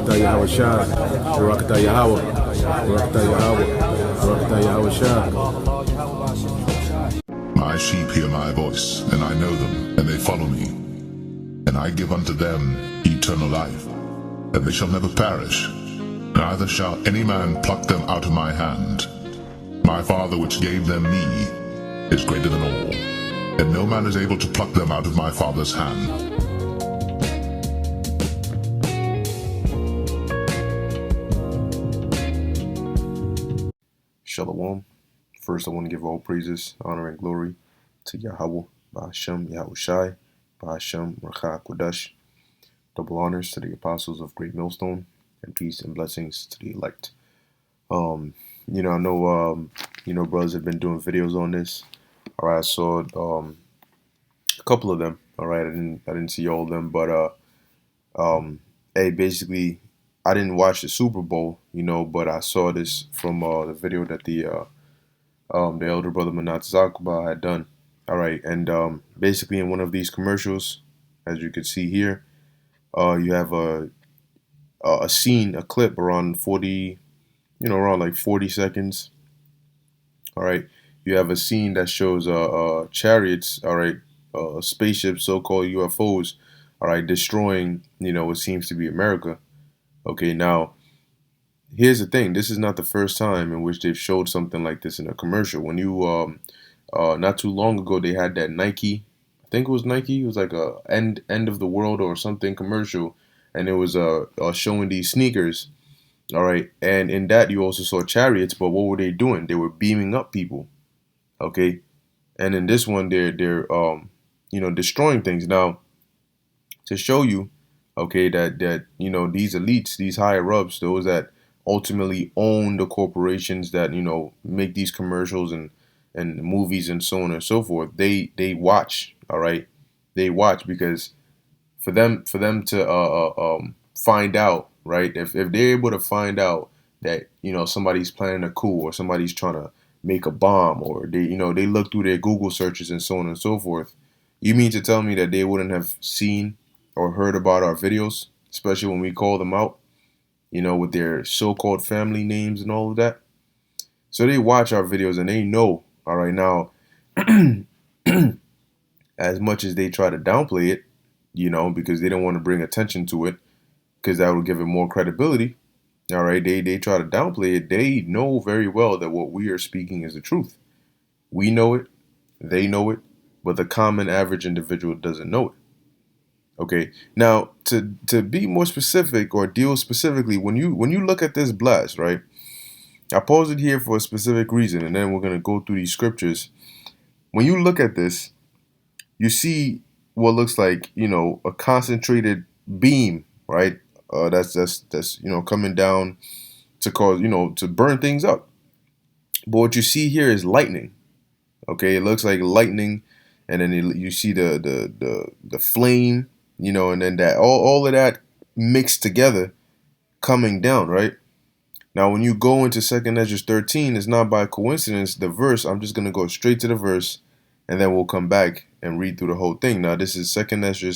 Barakatah Yahweh Shai. Barakatah Yahweh. Barakatah Yahweh. Barakatah Yahweh Shai. My sheep hear my voice, and I know them, and they follow me. And I give unto them eternal life, and they shall never perish, neither shall any man pluck them out of my hand. My Father which gave them me is greater than all, and no man is able to pluck them out of my Father's hand. Shalom. First, I want to give all praises, honor, and glory to Yahweh, Ba'ashem, Yahweh Shai, Ba'ashem, Racha Kodesh. Double honors to the apostles of Great Millstone, and peace and blessings to the elect. I know, brothers have been doing videos on this. All right, I saw a couple of them. All right, I didn't see all of them, but basically, I didn't watch the Super Bowl, but I saw this from the video that the elder brother Manat Zakba had done. All right, and basically in one of these commercials, as you can see here, you have a scene, a clip around 40, around like 40 seconds. All right, you have a scene that shows chariots, all right, spaceships, so-called UFOs, all right, destroying, what seems to be America. Okay, now, here's the thing. This is not the first time in which they've showed something like this in a commercial. When you, not too long ago, they had that Nike, I think it was Nike, it was like a end of the world or something commercial, and it was showing these sneakers, all right, and in that you also saw chariots, but what were they doing? They were beaming up people, okay, and in this one, they're destroying things. Now, to show you, okay, that these elites, these higher ups, those that ultimately own the corporations that make these commercials and movies and so on and so forth, they watch, all right, they watch, because for them to find out, right, if they're able to find out that somebody's planning a coup or somebody's trying to make a bomb, or they they look through their Google searches and so on and so forth, you mean to tell me that they wouldn't have seen or heard about our videos, especially when we call them out, with their so-called family names and all of that? So they watch our videos and they know, all right, now, as much as they try to downplay it, because they don't want to bring attention to it, because that would give it more credibility, all right, they try to downplay it. They know very well that what we are speaking is the truth. We know it, they know it, but the common average individual doesn't know it. Okay, now to be more specific or deal specifically, when you look at this blast, right? I paused it here for a specific reason, and then we're gonna go through these scriptures. When you look at this, you see what looks like a concentrated beam, right? That's coming down to cause to burn things up. But what you see here is lightning. Okay, it looks like lightning, and then you see the flame. And then that all of that mixed together coming down, right? Now, when you go into 2nd Ezra 13, it's not by coincidence the verse. I'm just going to go straight to the verse, and then we'll come back and read through the whole thing. Now, this is 2nd Ezra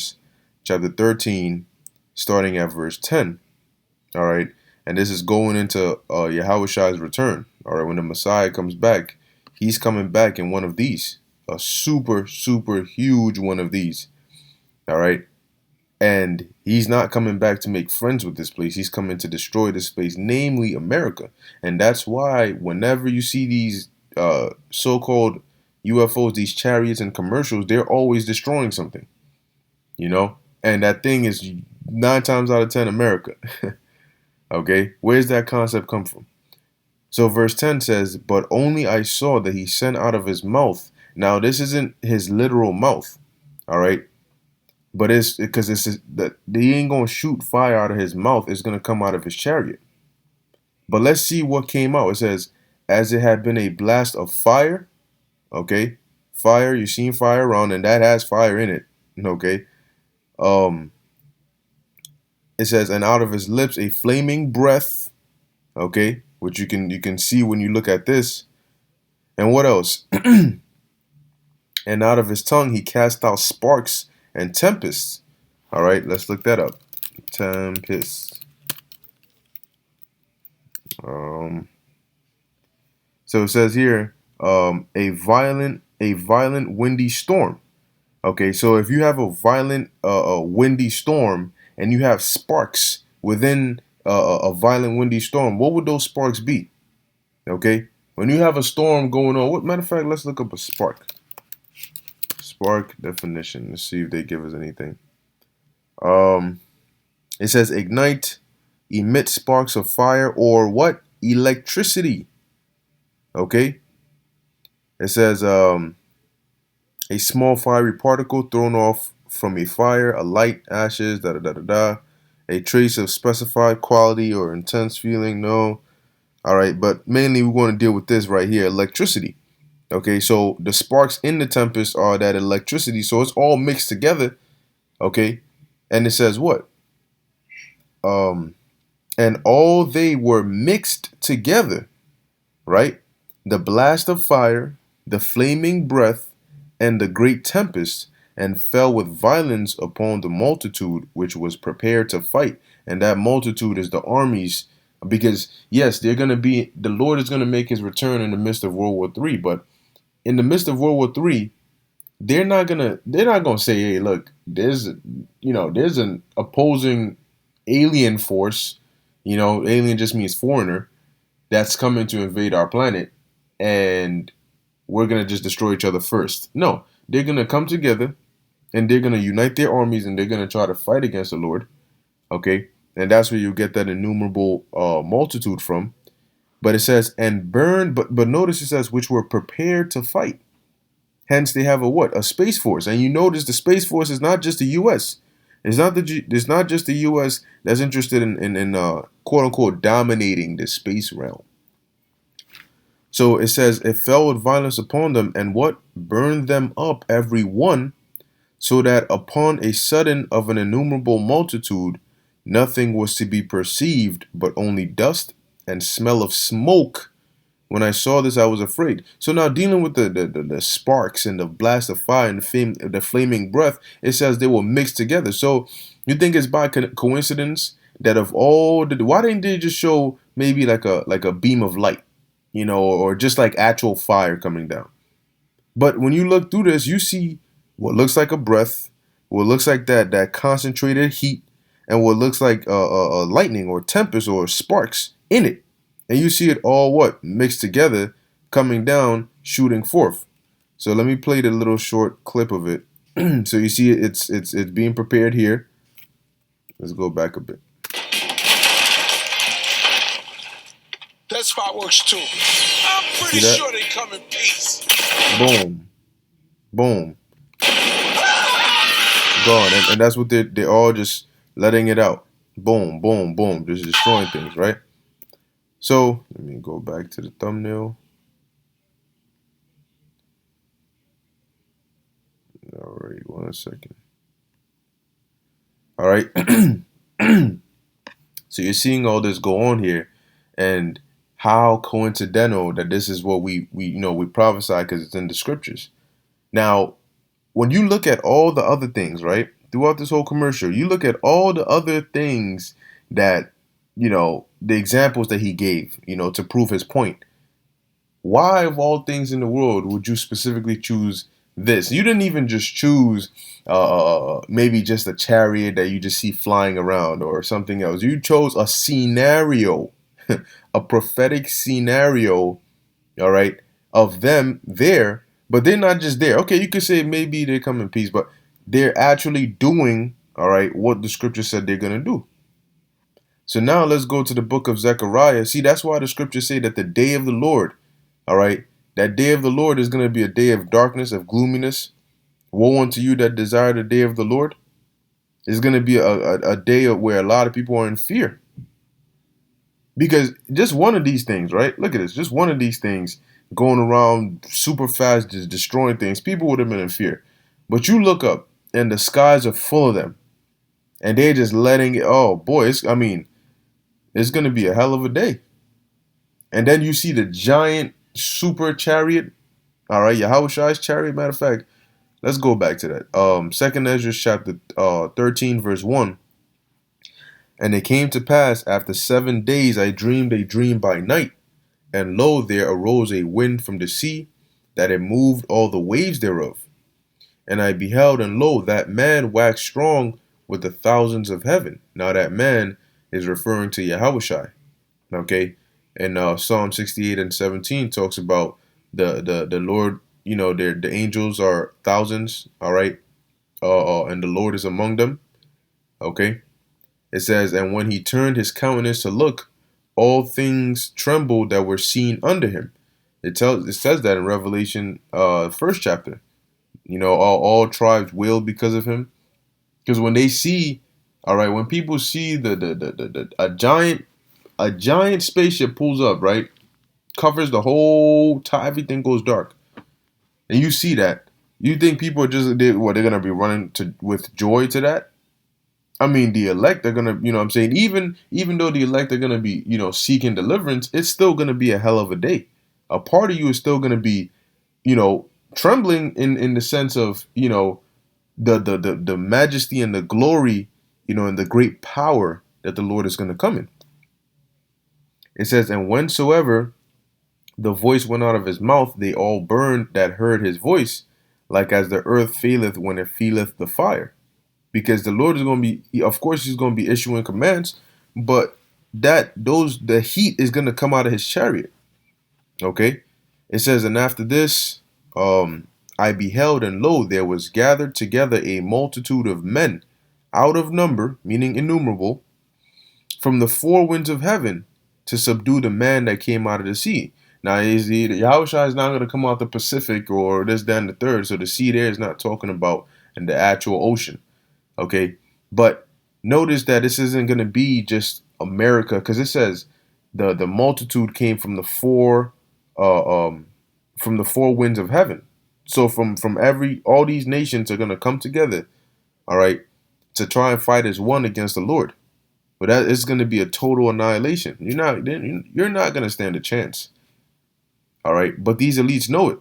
chapter 13, starting at verse 10, all right? And this is going into Yahushai's return, all right? When the Messiah comes back, he's coming back in one of these, a super, super huge one of these, all right? And he's not coming back to make friends with this place. He's coming to destroy this place, namely America. And that's why whenever you see these so-called UFOs, these chariots and commercials, they're always destroying something, And that thing is 9 times out of 10 America. Okay, where's that concept come from? So verse 10 says, "But only I saw that he sent out of his mouth." Now, this isn't his literal mouth, all right? But it's because that he ain't gonna shoot fire out of his mouth. It's gonna come out of his chariot. But let's see what came out. It says, "As it had been a blast of fire." Okay, fire. You've seen fire around, and that has fire in it. Okay. It says, "And out of his lips a flaming breath." Okay, which you can see when you look at this. And what else? "And out of his tongue he cast out sparks and tempests." All right, let's look that up. Tempest. Um, so it says here, a violent windy storm. Okay, so if you have a violent windy storm and you have sparks within a violent windy storm, what would those sparks be? Okay, when you have a storm going on, what matter of fact, let's look up a spark. Spark definition. Let's see if they give us anything. Um, it says ignite, emit sparks of fire, or what? Electricity. Okay. It says a small fiery particle thrown off from a fire, a light, ashes, da da da da da. A trace of specified quality or intense feeling. No. All right, but mainly we want to deal with this right here, electricity. Okay, so the sparks in the tempest are that electricity, so it's all mixed together. Okay, and it says what? Um, and all they were mixed together, right? The blast of fire, the flaming breath, and the great tempest, and fell with violence upon the multitude which was prepared to fight. And that multitude is the armies, because yes, the Lord is gonna make his return in the midst of World War III, but in the midst of World War III, they're not gonna say, hey, look, there's an opposing alien force, alien just means foreigner, that's coming to invade our planet, and we're gonna just destroy each other first. No, they're gonna come together and they're gonna unite their armies and they're gonna try to fight against the Lord. Okay, and that's where you get that innumerable multitude from. But it says and burn, but notice it says which were prepared to fight. Hence, they have a what? A space force, and you notice the space force is not just the U.S. It's not just the U.S. that's interested in quote unquote dominating the space realm. So it says it fell with violence upon them, and what burned them up every one, so that upon a sudden of an innumerable multitude, nothing was to be perceived but only dust and smell of smoke. When I saw this, I was afraid. So now dealing with the sparks and the blast of fire and the flaming breath, it says they were mixed together. So you think it's by coincidence that of all why didn't they just show maybe like a beam of light, or just like actual fire coming down? But when you look through this, you see what looks like a breath, what looks like that concentrated heat, and what looks like lightning or tempest or sparks in it. And you see it all what? Mixed together, coming down, shooting forth. So let me play the little short clip of it. So you see it's being prepared here. Let's go back a bit. That's fireworks too. I'm pretty sure they come in peace. Boom. Boom. Gone. And that's what they're all just letting it out. Boom, boom, boom. Just destroying things, right? So let me go back to the thumbnail. All right, 1 second. All right. So you're seeing all this go on here, and how coincidental that this is what we prophesy, because it's in the scriptures. Now, when you look at all the other things, right, throughout this whole commercial, you look at all the other things that, the examples that he gave, to prove his point. Why, of all things in the world, would you specifically choose this? You didn't even just choose maybe just a chariot that you just see flying around or something else. You chose a scenario, a prophetic scenario, all right, of them there. But they're not just there. Okay, you could say maybe they come in peace, but they're actually doing, all right, what the scripture said they're going to do. So now let's go to the book of Zechariah. See, that's why the scriptures say that the day of the Lord, all right, that day of the Lord is going to be a day of darkness, of gloominess. Woe unto you that desire the day of the Lord. It's going to be a day where a lot of people are in fear. Because just one of these things, right? Look at this. Just one of these things going around super fast, just destroying things. People would have been in fear. But you look up and the skies are full of them. And they're just letting it, oh boy, it's going to be a hell of a day. And then you see the giant super chariot. All right, Yahushua's chariot. Matter of fact, let's go back to that. 2nd Ezra chapter 13, verse 1. And it came to pass after 7 days I dreamed a dream by night, and lo, there arose a wind from the sea, that it moved all the waves thereof. And I beheld, and lo, that man waxed strong with the thousands of heaven. Now that man is referring to Yahushai. Okay, and Psalm 68 and 17 talks about the Lord. You know, the angels are thousands. All right, and the Lord is among them. Okay, it says, and when he turned his countenance to look, all things trembled that were seen under him. It says that in Revelation, first chapter. You know, all tribes wailed because of him. Because when they see, all right, when people see a giant spaceship pulls up, right, covers the whole top, everything goes dark, and you see that, you think people are they're gonna be running with joy to that? I mean, the elect are gonna, you know what I'm saying, even though the elect are gonna be, you know, seeking deliverance, it's still gonna be a hell of a day. A part of you is still gonna be, you know, trembling in the sense of, you know, the majesty and the glory, you know, and the great power that the Lord is gonna come in. It says, and whensoever the voice went out of his mouth, they all burned that heard his voice, like as the earth faileth when it feeleth the fire. Because the Lord is going to be, of course, he's going to be issuing commands, but the heat is going to come out of his chariot. Okay? It says, and after this, I beheld, and lo, there was gathered together a multitude of men, out of number, meaning innumerable, from the four winds of heaven, to subdue the man that came out of the sea. Now, Yahushua is not going to come out the Pacific or this, that, and the third. So the sea there is not talking about in the actual ocean. Okay, but notice that this isn't going to be just America, because it says the multitude came from the four winds of heaven. So from all these nations are going to come together, all right, to try and fight as one against the Lord. But that is going to be a total annihilation. You're not going to stand a chance. All right, but these elites know it.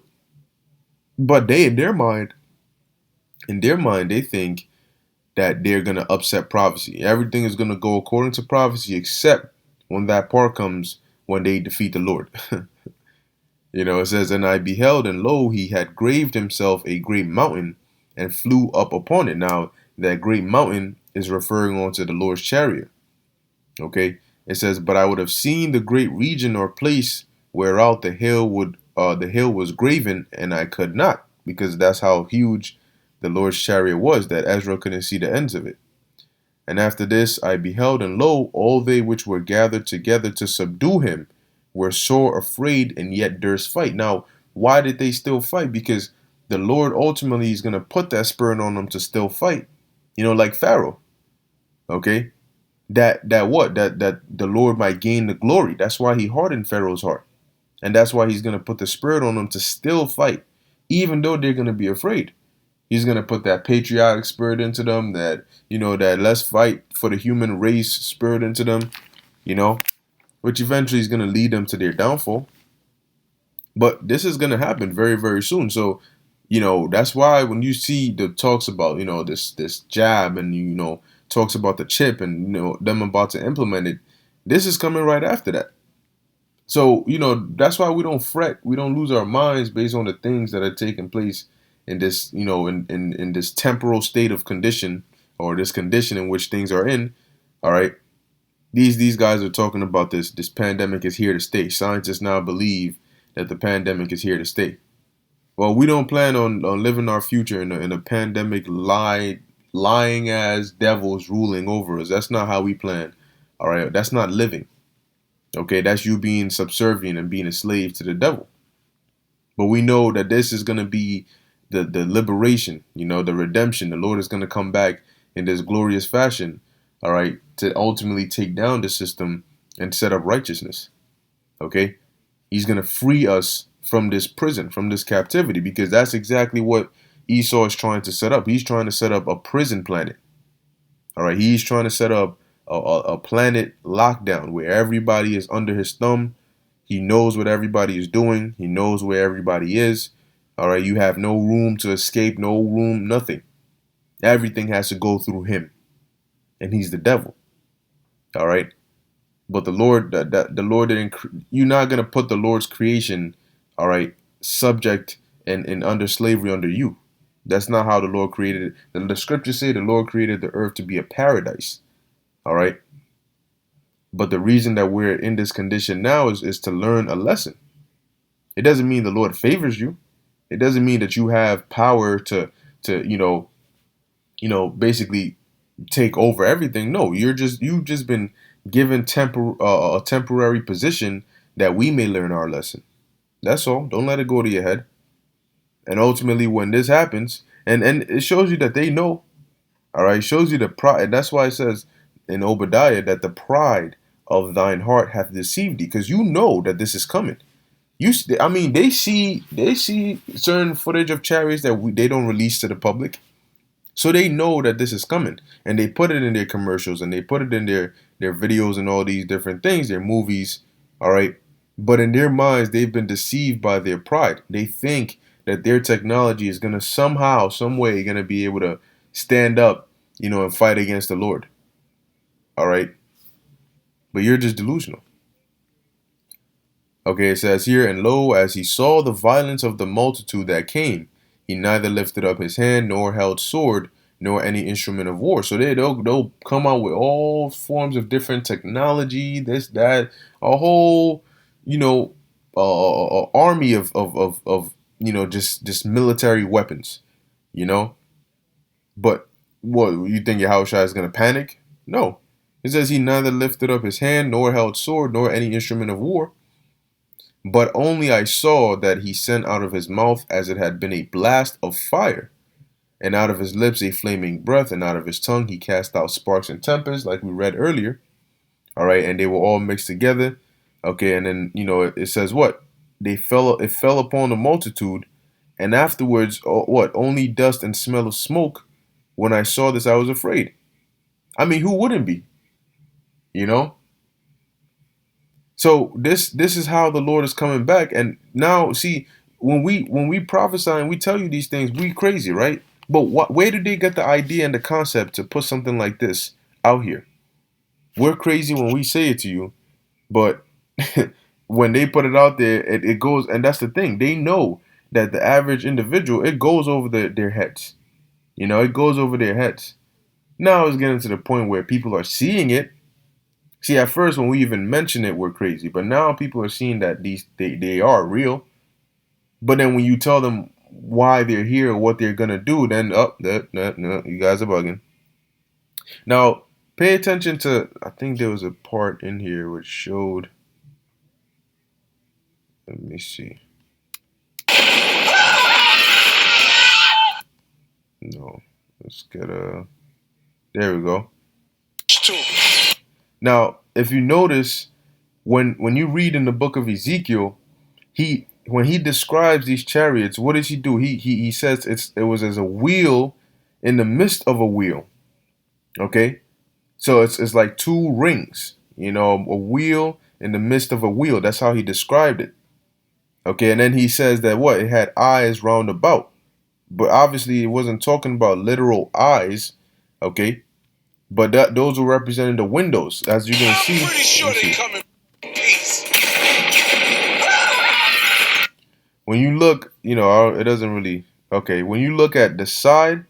But they, in their mind, they think that they're going to upset prophecy. Everything is going to go according to prophecy, except when that part comes, when they defeat the Lord. You know, it says, and I beheld, and lo, he had graved himself a great mountain, and flew up upon it. Now, that great mountain is referring on to the Lord's chariot. Okay, it says, but I would have seen the great region or place whereout the hill was graven, and I could not, because that's how huge the Lord's chariot was, that Ezra couldn't see the ends of it. And after this I beheld, and lo, all they which were gathered together to subdue him were sore afraid, and yet durst fight. Now, why did they still fight? Because the Lord ultimately is going to put that spirit on them to still fight. You know, like Pharaoh. Okay? That the Lord might gain the glory. That's why he hardened Pharaoh's heart. And that's why he's going to put the spirit on them to still fight, even though they're going to be afraid. He's going to put that patriotic spirit into them, that, you know, that let's fight for the human race spirit into them, you know, which eventually is going to lead them to their downfall. But this is going to happen very, very soon. So, you know, that's why when you see the talks about, you know, this jab, and, you know, talks about the chip, and, you know, them about to implement it, this is coming right after that. So, you know, that's why we don't fret. We don't lose our minds based on the things that are taking place in this, you know, in this temporal state of condition, or this condition in which things are in. All right. These guys are talking about this pandemic is here to stay. Scientists now believe that the pandemic is here to stay. Well, we don't plan on living our future in a pandemic, lying as devils ruling over us. That's not how we plan. All right. That's not living. Okay. That's you being subservient and being a slave to the devil. But we know that this is going to be the liberation, you know, the redemption. The Lord is going to come back in this glorious fashion, all right, to ultimately take down the system and set up righteousness. Okay, he's going to free us from this prison, from this captivity, because that's exactly what Esau is trying to set up. He's trying to set up a prison planet. All right, he's trying to set up a planet lockdown where everybody is under his thumb. He knows what everybody is doing. He knows where everybody is. All right, you have no room to escape, no room, nothing. Everything has to go through him. And he's the devil. All right. But the Lord, that the Lord didn't. You're not gonna put the Lord's creation, all right, subject and under slavery under you. That's not how the Lord created it. The scriptures say the Lord created the earth to be a paradise. All right. But the reason that we're in this condition now is to learn a lesson. It doesn't mean the Lord favors you. It doesn't mean that you have power to basically take over everything. No, you've just been given a temporary position that we may learn our lesson. That's all. Don't let it go to your head. And ultimately, when this happens, and it shows you that they know. All right, it shows you the pride. That's why it says in Obadiah that the pride of thine heart hath deceived thee, because you know that this is coming. I mean, they see certain footage of chariots that they don't release to the public. So they know that this is coming, and they put it in their commercials, and they put it in their videos and all these different things, their movies, all right? But in their minds, they've been deceived by their pride. They think that their technology is going to somehow, some way, going to be able to stand up, and fight against the Lord, all right? But you're just delusional. Okay, it says here, and lo, as he saw the violence of the multitude that came, he neither lifted up his hand, nor held sword, nor any instrument of war. So they'll come out with all forms of different technology, this, that, a whole, army of just military weapons, But what, you think Yahushua is going to panic? No. It says he neither lifted up his hand, nor held sword, nor any instrument of war. But only I saw that he sent out of his mouth as it had been a blast of fire, and out of his lips a flaming breath, and out of his tongue he cast out sparks and tempests, like we read earlier. All right, and they were all mixed together. Okay, and then it says what? It fell upon the multitude, and afterwards, what? Only dust and smell of smoke. When I saw this, I was afraid. I mean, who wouldn't be? So this is how the Lord is coming back. And now, see, when we prophesy and we tell you these things, we crazy, right? But where did they get the idea and the concept to put something like this out here? We're crazy when we say it to you, but when they put it out there, it goes. And that's the thing. They know that the average individual, it goes over their heads. It goes over their heads. Now it's getting to the point where people are seeing it. See, at first when we even mention it, we're crazy. But now people are seeing that they are real. But then when you tell them why they're here or what they're gonna do, then no, you guys are bugging. Now, pay attention to, I think there was a part in here which showed, let me see. No, let's get there we go. Now, if you notice, when you read in the book of Ezekiel, when he describes these chariots, what does he do? He says it was as a wheel in the midst of a wheel. Okay, so it's like two rings, a wheel in the midst of a wheel. That's how he described it. Okay, and then he says that what? It had eyes round about. But obviously it wasn't talking about literal eyes. Okay, but those were representing the windows, as you can see. I'm pretty sure they come in peace. When you look, it doesn't really. Okay, when you look at the side,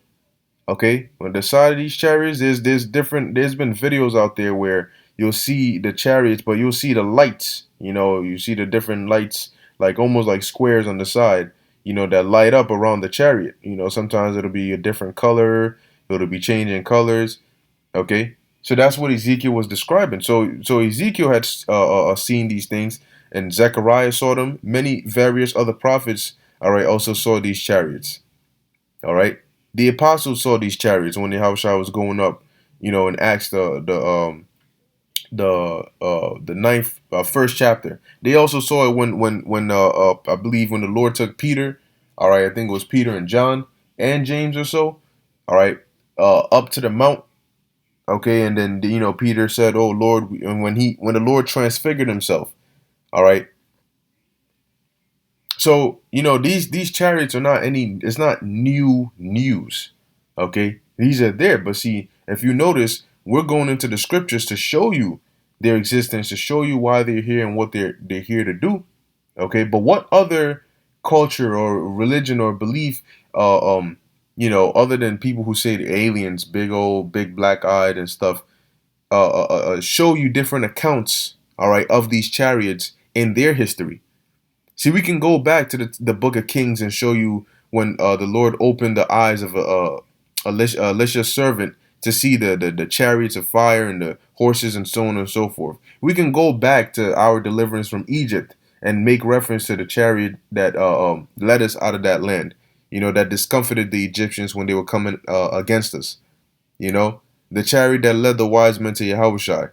okay, on the side of these chariots, there's different. There's been videos out there where you'll see the chariots, but you'll see the lights. You see the different lights, like almost like squares on the side. That light up around the chariot. Sometimes it'll be a different color. It'll be changing colors. Okay, so that's what Ezekiel was describing. So Ezekiel had seen these things, and Zechariah saw them. Many various other prophets, all right, also saw these chariots. All right, the apostles saw these chariots when the Yahushua was going up, in Acts the ninth first chapter. They also saw it when I believe when the Lord took Peter, all right, I think it was Peter and John and James or so, all right, up to the mount. Okay, and then Peter said, "Oh Lord," and when the Lord transfigured himself, all right. So these chariots are not it's not new news. Okay, these are there, but see, if you notice, We're going into the scriptures to show you their existence, to show you why they're here and what they're here to do. Okay, but what other culture or religion or belief, other than people who say the aliens, big black eyed and stuff, show you different accounts, all right, of these chariots in their history. See, we can go back to the book of Kings and show you when the Lord opened the eyes of Elisha's servant to see the chariots of fire and the horses and so on and so forth. We can go back to our deliverance from Egypt and make reference to the chariot that led us out of that land, that discomfited the Egyptians when they were coming against us. The chariot that led the wise men to Yahushua.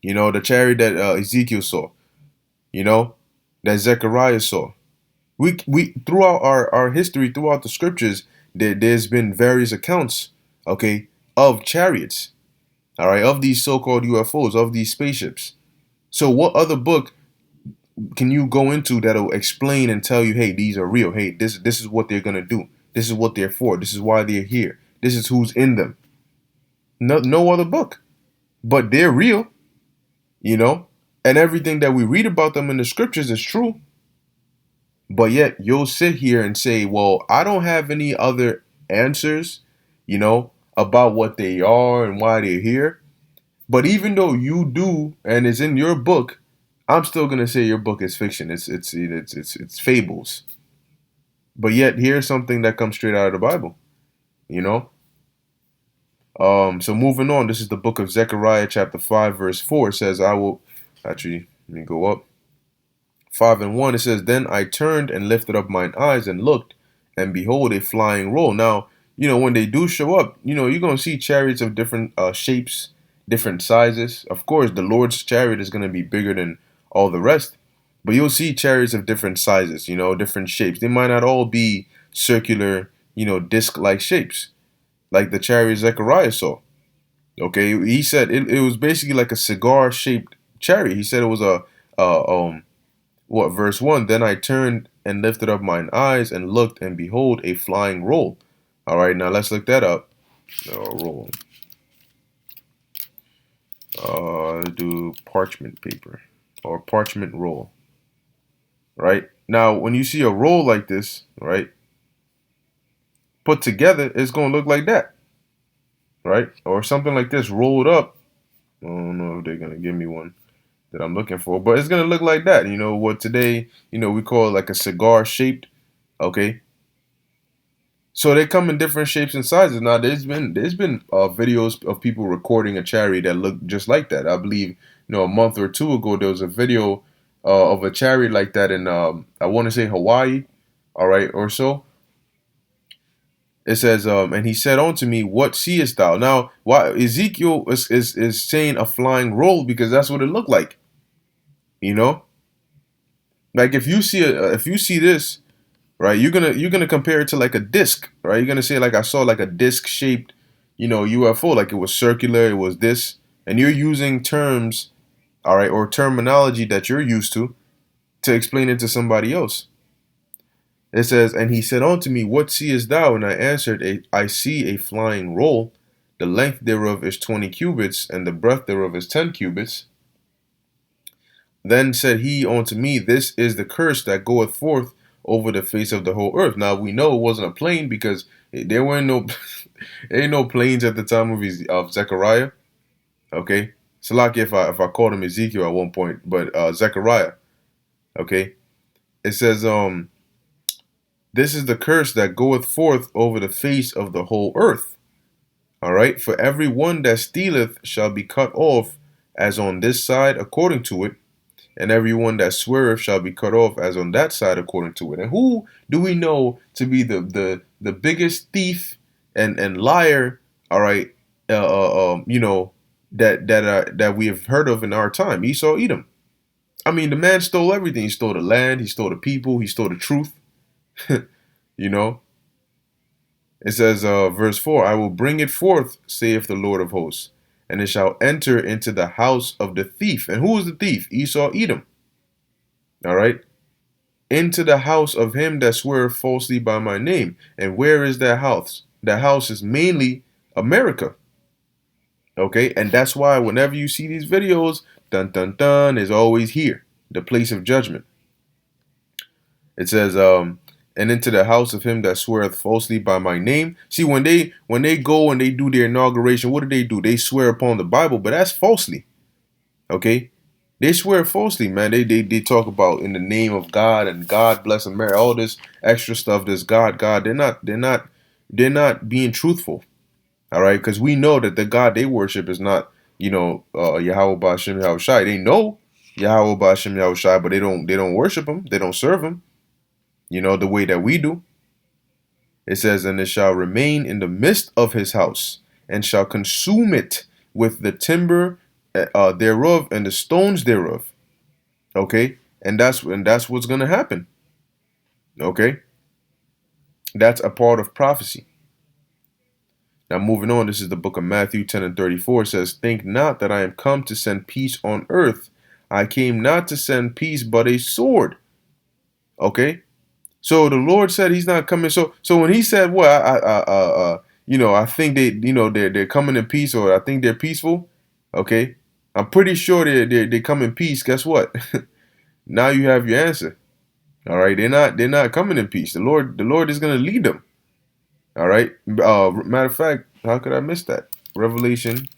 The chariot that Ezekiel saw. That Zechariah saw. We throughout our history, throughout the scriptures, there's been various accounts, okay, of chariots, all right, of these so-called UFOs, of these spaceships. So what other book can you go into that'll explain and tell you, hey, these are real. Hey, this is what they're gonna do. This is what they're for. This is why they're here. This is who's in them. No other book, but they're real, and everything that we read about them in the scriptures is true. But yet you'll sit here and say, well, I don't have any other answers, about what they are and why they're here. But even though you do, and it's in your book, I'm still gonna say your book is fiction. It's fables. But yet here's something that comes straight out of the Bible, So moving on, this is the book of Zechariah, chapter 5, verse 4. It says, let me go up. 5:1, it says, Then I turned and lifted up mine eyes and looked, and behold, a flying roll. Now, when they do show up, you're going to see chariots of different shapes, different sizes. Of course, the Lord's chariot is going to be bigger than all the rest, but you'll see chariots of different sizes, different shapes. They might not all be circular, disc-like shapes, like the chariot Zechariah saw. Okay, he said it was basically like a cigar-shaped chariot. He said it was verse 1, Then I turned and lifted up mine eyes and looked, and behold, a flying roll. All right, now let's look that up. Roll. Do parchment paper or parchment roll. Right? Now, when you see a roll like this, right, put together, it's going to look like that. Right? Or something like this rolled up. I don't know if they're going to give me one that I'm looking for, but it's going to look like that. What today, we call it like a cigar shaped. Okay. So they come in different shapes and sizes. Now there's been videos of people recording a chariot that looked just like that. I believe, a month or two ago, there was a video of a chariot like that in, I want to say Hawaii. All right. Or so. It says, and he said unto me, What seest thou? Now, why Ezekiel is saying a flying roll, because that's what it looked like. Like if you see this, right, you're gonna compare it to like a disc, right? You're gonna say like I saw like a disc shaped, UFO, like it was circular, it was this, and you're using terms, all right, or terminology that you're used to explain it to somebody else. It says, and he said unto me, What seest thou? And I answered, I see a flying roll. The length thereof is 20 cubits, and the breadth thereof is 10 cubits. Then said he unto me, This is the curse that goeth forth over the face of the whole earth. Now we know it wasn't a plane, because there weren't ain't no planes at the time of Zechariah. Okay, Salaki if I called him Ezekiel at one point, but Zechariah. Okay, it says this is the curse that goeth forth over the face of the whole earth. All right, for every one that stealeth shall be cut off as on this side according to it, and every one that sweareth shall be cut off as on that side according to it. And who do we know to be the biggest thief and liar? All right, that we have heard of in our time, Esau, Edom. I mean, the man stole everything. He stole the land. He stole the people. He stole the truth. It says, verse 4, I will bring it forth, saith the Lord of hosts, and it shall enter into the house of the thief. And who is the thief? Esau, Edom. All right. Into the house of him that sweareth falsely by my name. And where is that house? That house is mainly America. Okay, and that's why whenever you see these videos, dun dun dun is always here, the place of judgment. It says, and into the house of him that sweareth falsely by my name. See, when they go and they do their inauguration, what do? They swear upon the Bible, but that's falsely. Okay, they swear falsely, man. They talk about in the name of God and God bless America, all this extra stuff. This God. They're not being truthful. All right, because we know that the God they worship is not, Yahweh Ba'Shem Yahweh Shai. They know Yahweh Ba'Shem Yahweh Shai, but they don't worship him. They don't serve him. The way that we do. It says, and it shall remain in the midst of his house, and shall consume it with the timber thereof and the stones thereof. Okay, and that's what's gonna happen. Okay, that's a part of prophecy. Now moving on, this is the book of Matthew 10:34. It says, think not that I am come to send peace on earth. I came not to send peace, but a sword. Okay, so the Lord said He's not coming. So when He said, "Well, I think they're coming in peace, or I think they're peaceful," okay, I'm pretty sure they come in peace. Guess what? Now you have your answer. All right, they're not coming in peace. The Lord is going to lead them. All right. Matter of fact, how could I miss that? Revelation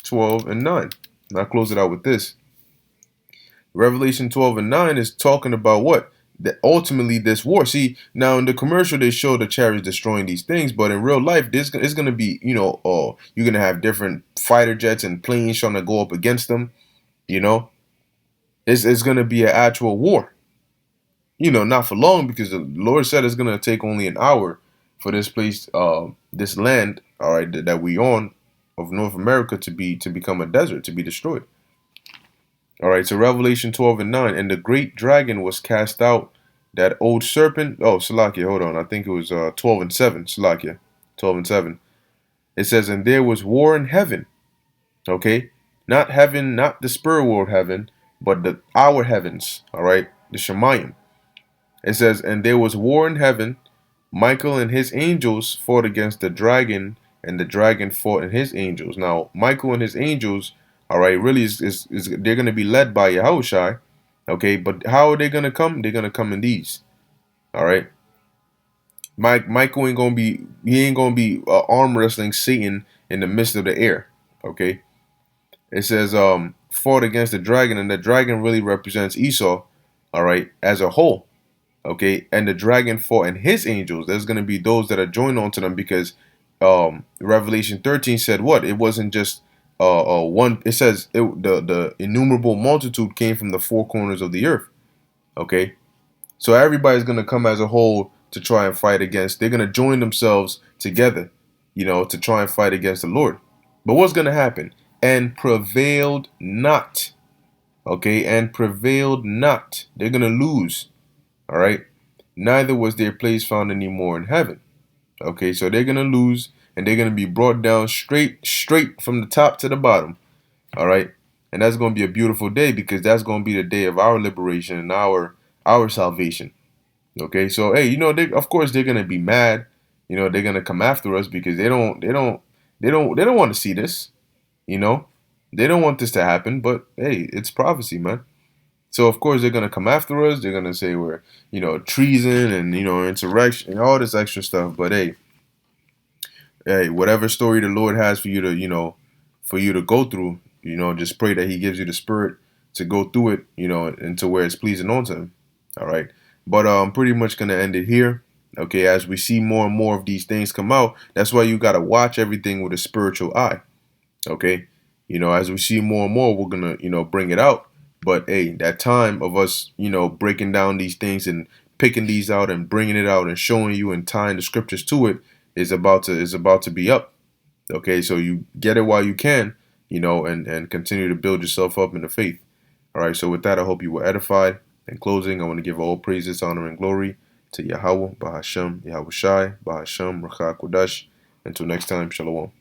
12:9. And I'll close it out with this. Revelation 12:9 is talking about what? That ultimately this war. See, now in the commercial they show the chariots destroying these things, but in real life, it's going to be, you're going to have different fighter jets and planes trying to go up against them. It's going to be an actual war. Not for long, because the Lord said it's going to take only an hour for this place, this land, all right, that we on of North America to become a desert, to be destroyed. All right, so Revelation 12:9, and the great dragon was cast out, that old serpent. Oh, Salakia, hold on. I think it was 12:7. Salakia, 12:7. It says, and there was war in heaven. Okay, not heaven, not the spirit world heaven, but our heavens. All right, the Shemayim. It says, and there was war in heaven. Michael and his angels fought against the dragon, and the dragon fought and his angels. Now, Michael and his angels, all right, really is they're going to be led by Yahushai, okay? But how are they going to come? They're going to come in these, all right? Michael ain't going to be arm wrestling Satan in the midst of the air, okay? It says fought against the dragon, and the dragon really represents Esau, all right, as a whole. Okay, and the dragon fought and his angels. There's going to be those that are joined onto them, because Revelation 13 said what? It wasn't just one. It says the innumerable multitude came from the four corners of the earth. Okay, so everybody's going to come as a whole to try and fight against. They're going to join themselves together, to try and fight against the Lord. But what's going to happen? And prevailed not. Okay, and prevailed not. They're going to lose. All right. Neither was their place found anymore in heaven. Okay, so they're gonna lose, and they're gonna be brought down straight from the top to the bottom. All right, and that's gonna be a beautiful day, because that's gonna be the day of our liberation and our salvation. Okay, so hey, of course they're gonna be mad. They're gonna come after us, because they don't want to see this. They don't want this to happen. But hey, it's prophecy, man. So of course they're gonna come after us. They're gonna say we're, treason and insurrection and all this extra stuff. But hey, whatever story the Lord has for you to go through, just pray that He gives you the spirit to go through it, and to where it's pleasing unto Him. All right. But I'm pretty much gonna end it here. Okay, as we see more and more of these things come out, that's why you gotta watch everything with a spiritual eye. Okay, as we see more and more, we're gonna bring it out. But hey, that time of us, breaking down these things and picking these out and bringing it out and showing you and tying the scriptures to it is about to be up. Okay, so you get it while you can, and continue to build yourself up in the faith. All right, so with that, I hope you were edified. In closing, I want to give all praises, honor, and glory to Yahweh, Bahashem, Yahweh Shai, Bahashem, Racha Kodash. Until next time, Shalom.